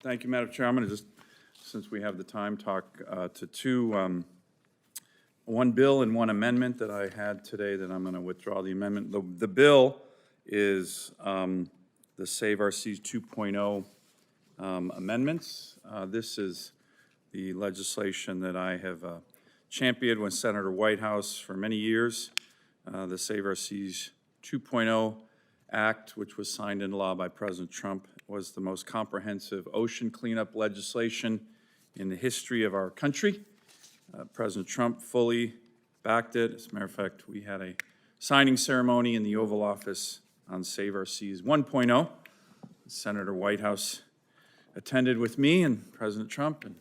Thank you, Madam Chair. I'm going to just, since we have the time, talk to one bill and one amendment that I had today that I'm going to withdraw the amendment. The bill is the Save Our Seas 2.0 amendments. This is the legislation that I have championed with Senator Whitehouse for many years. The Save Our Seas 2.0 Act, which was signed into law by President Trump, was the most comprehensive ocean cleanup legislation in the history of our country. President Trump fully backed it. As a matter of fact, we had a signing ceremony in the Oval Office on Save Our Seas 1.0. Senator Whitehouse attended with me and President Trump, and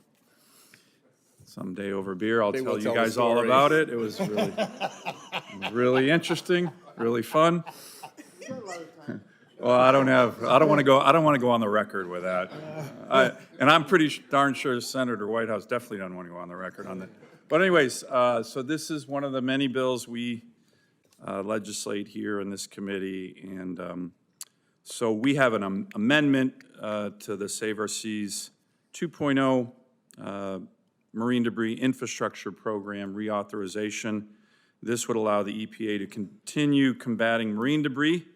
someday over beer I'll tell you guys all about it. It was really interesting, really fun. Well, I don't want to go on the record with that. And I'm pretty darn sure Senator Whitehouse definitely doesn't want to go on the record on that. But anyways, so this is one of the many bills we legislate here in this committee. And so we have an amendment to the Save Our Seas 2.0 Marine Debris Infrastructure Program reauthorization. This would allow the EPA to continue combating marine debris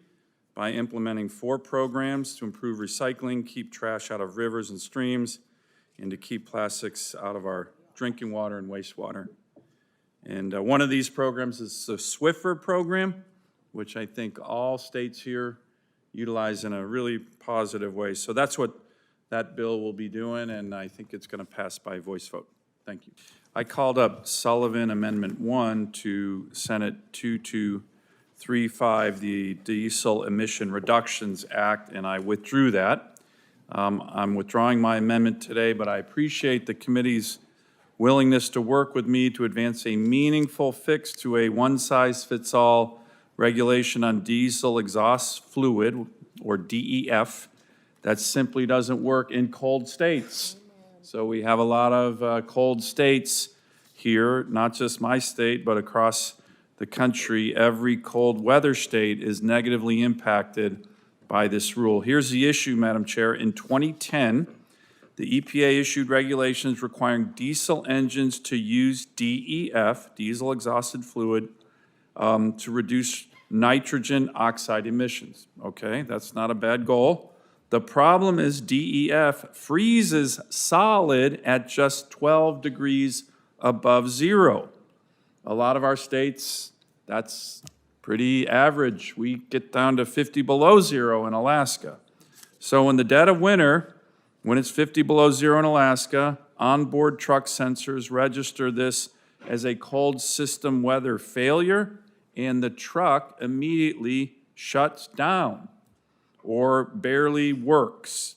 by implementing 4 programs to improve recycling, keep trash out of rivers and streams, and to keep plastics out of our drinking water and wastewater. And one of these programs is the Swiffer program, which I think all states here utilize in a really positive way. So that's what that bill will be doing, and I think it's going to pass by voice vote. Thank you. I called up Sullivan Amendment 1 to Senate 2235, the Diesel Emission Reductions Act, and I withdrew that. I'm withdrawing my amendment today, but I appreciate the committee's willingness to work with me to advance a meaningful fix to a one-size-fits-all regulation on diesel exhaust fluid, or DEF, that simply doesn't work in cold states. So we have a lot of cold states here, not just my state, but across the country. Every cold weather state is negatively impacted by this rule. Here's the issue, Madam Chair. In 2010, the EPA issued regulations requiring diesel engines to use DEF, diesel exhausted fluid, to reduce nitrogen oxide emissions. Okay, that's not a bad goal. The problem is DEF freezes solid at just 12 degrees above zero. A lot of our states, that's pretty average. We get down to 50 below zero in Alaska. So in the dead of winter, when it's 50 below zero in Alaska, onboard truck sensors register this as a cold system weather failure, and the truck immediately shuts down or barely works.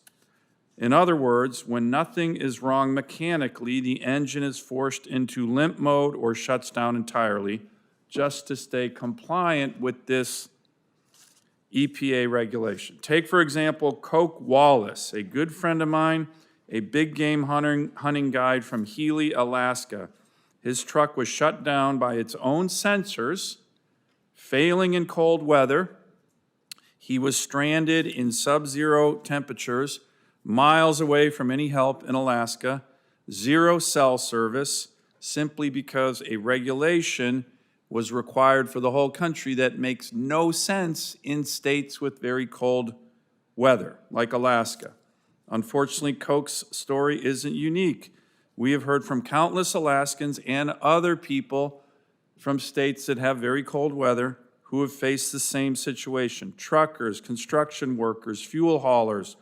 In other words, when nothing is wrong mechanically, the engine is forced into limp mode or shuts down entirely just to stay compliant with this EPA regulation. Take, for example, Coke Wallace, a good friend of mine, a big game hunting guide from Healy, Alaska. His truck was shut down by its own sensors, failing in cold weather. He was stranded in sub-zero temperatures, miles away from any help in Alaska, 0 cell service, simply because a regulation was required for the whole country that makes no sense in states with very cold weather, like Alaska. Unfortunately, Coke's story isn't unique. We have heard from countless Alaskans and other people from states that have very cold weather who have faced the same situation. Truckers, construction workers, fuel haulers,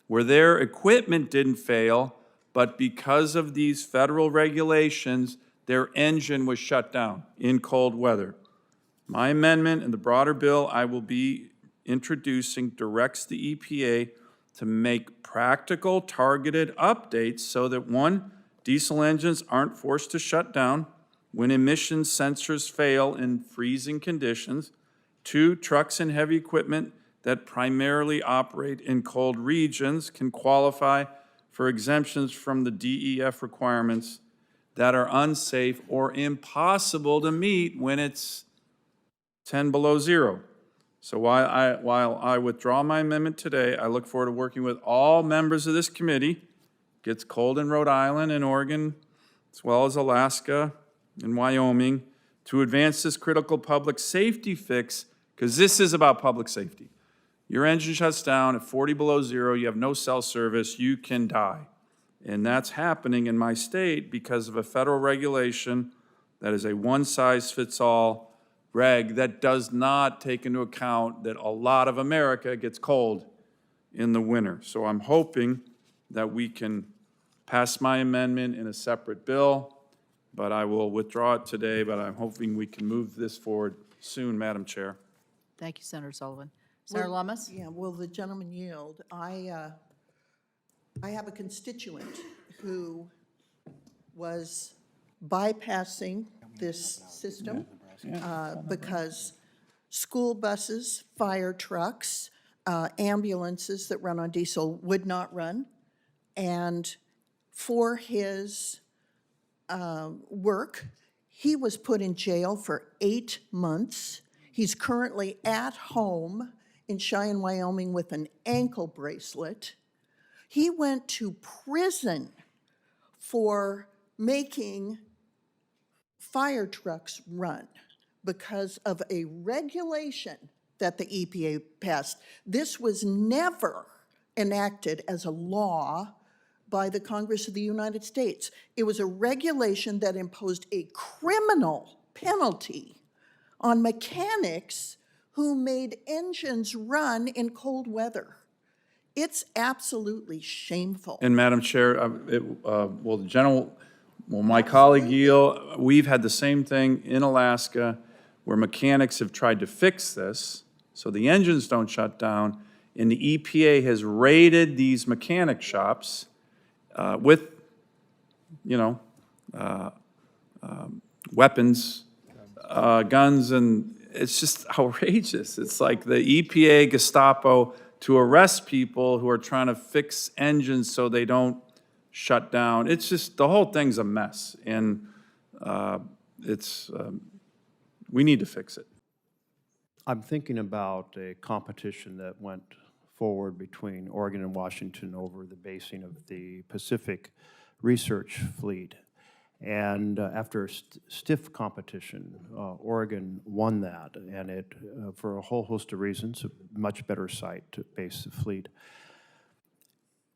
where their equipment didn't fail, but because of these federal regulations, their engine was shut down in cold weather. My amendment and the broader bill I will be introducing directs the EPA to make practical, targeted updates so that 1, diesel engines aren't forced to shut down when emissions sensors fail in freezing conditions. 2, trucks and heavy equipment that primarily operate in cold regions can qualify for exemptions from the DEF requirements that are unsafe or impossible to meet when it's 10 below zero. So while I withdraw my amendment today, I look forward to working with all members of this committee gets cold in Rhode Island and Oregon, as well as Alaska and Wyoming, to advance this critical public safety fix, because this is about public safety. Your engine shuts down at 40 below zero, you have no cell service, you can die. And that's happening in my state because of a federal regulation that is a one-size-fits-all reg that does not take into account that a lot of America gets cold in the winter. So I'm hoping that we can pass my amendment in a separate bill, but I will withdraw it today, but I'm hoping we can move this forward soon, Madam Chair. Thank you, Senator Sullivan. Senator Lummis? Yeah, will the gentleman yield? I have a constituent who was bypassing this system because school buses, fire trucks, ambulances that run on diesel would not run. And for his work, he was put in jail for 8 months. He's currently at home in Cheyenne, Wyoming with an ankle bracelet. He went to prison for making fire trucks run because of a regulation that the EPA passed. This was never enacted as a law by the Congress of the United States. It was a regulation that imposed a criminal penalty on mechanics who made engines run in cold weather. It's absolutely shameful. And Madam Chair, my colleague yield, we've had the same thing in Alaska where mechanics have tried to fix this so the engines don't shut down, and the EPA has raided these mechanic shops with, weapons, guns, and it's just outrageous. It's like the EPA Gestapo to arrest people who are trying to fix engines so they don't shut down. It's just, the whole thing's a mess, and we need to fix it. I'm thinking about a competition that went forward between Oregon and Washington over the basing of the Pacific Research Fleet. And after a stiff competition, Oregon won that, and it, for a whole host of reasons, a much better site to base the fleet.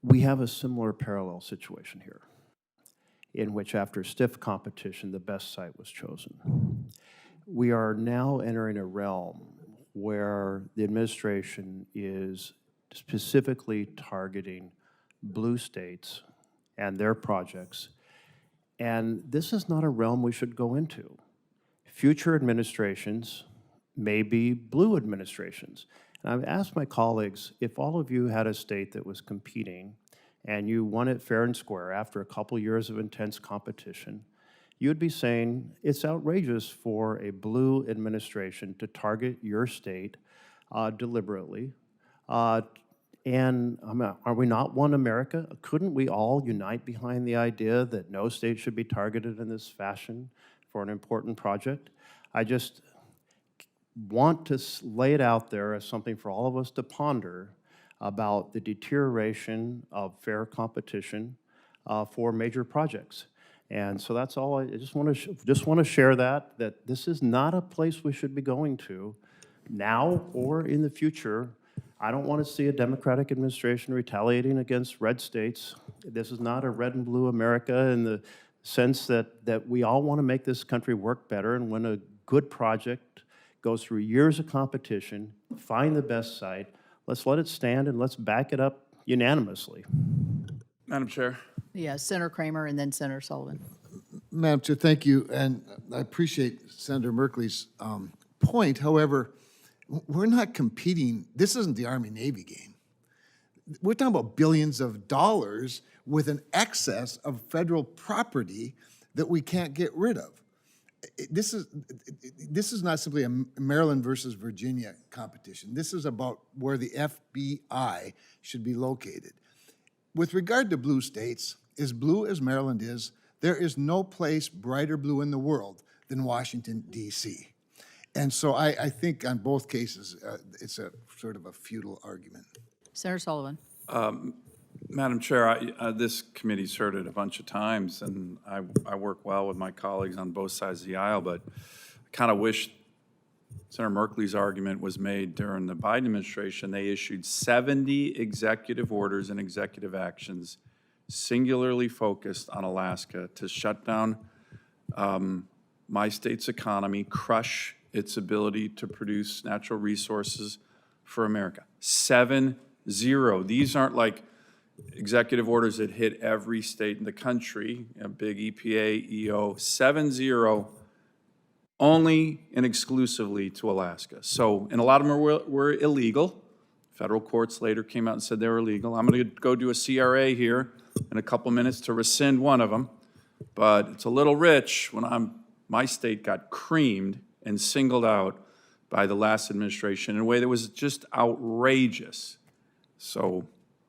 We have a similar parallel situation here, in which after stiff competition, the best site was chosen. We are now entering a realm where the administration is specifically targeting blue states and their projects. And this is not a realm we should go into. Future administrations may be blue administrations. And I've asked my colleagues, if all of you had a state that was competing and you won it fair and square after a couple years of intense competition, you'd be saying it's outrageous for a blue administration to target your state deliberately. And are we not one America? Couldn't we all unite behind the idea that no state should be targeted in this fashion for an important project? I just want to lay it out there as something for all of us to ponder about the deterioration of fair competition for major projects. And so that's all. I just want to share that this is not a place we should be going to now or in the future. I don't want to see a Democratic administration retaliating against red states. This is not a red and blue America in the sense that we all want to make this country work better, and when a good project goes through years of competition, find the best site, let's let it stand and let's back it up unanimously. Madam Chair. Yeah, Senator Kramer and then Senator Sullivan. Madam Chair, thank you, and I appreciate Senator Merkley's point. However, we're not competing. This isn't the Army-Navy game. We're talking about billions of dollars with an excess of federal property that we can't get rid of. This is not simply a Maryland versus Virginia competition. This is about where the FBI should be located. With regard to blue states, as blue as Maryland is, there is no place brighter blue in the world than Washington, D.C. And so I think on both cases, it's a sort of a futile argument. Senator Sullivan. Madam Chair, this committee's heard it a bunch of times, and I work well with my colleagues on both sides of the aisle, but I kind of wish Senator Merkley's argument was made during the Biden administration. They issued 70 executive orders and executive actions singularly focused on Alaska to shut down my state's economy, crush its ability to produce natural resources for America. 7-0. These aren't like executive orders that hit every state in the country, a big EPA, EO. 7-0 only and exclusively to Alaska. So, and a lot of them were illegal. Federal courts later came out and said they were illegal. I'm going to go do a CRA here in a couple minutes to rescind one of them. But it's a little rich when my state got creamed and singled out by the last administration in a way that was just outrageous. So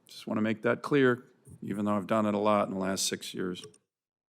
just want to make that clear, even though I've done it a lot in the last 6 years.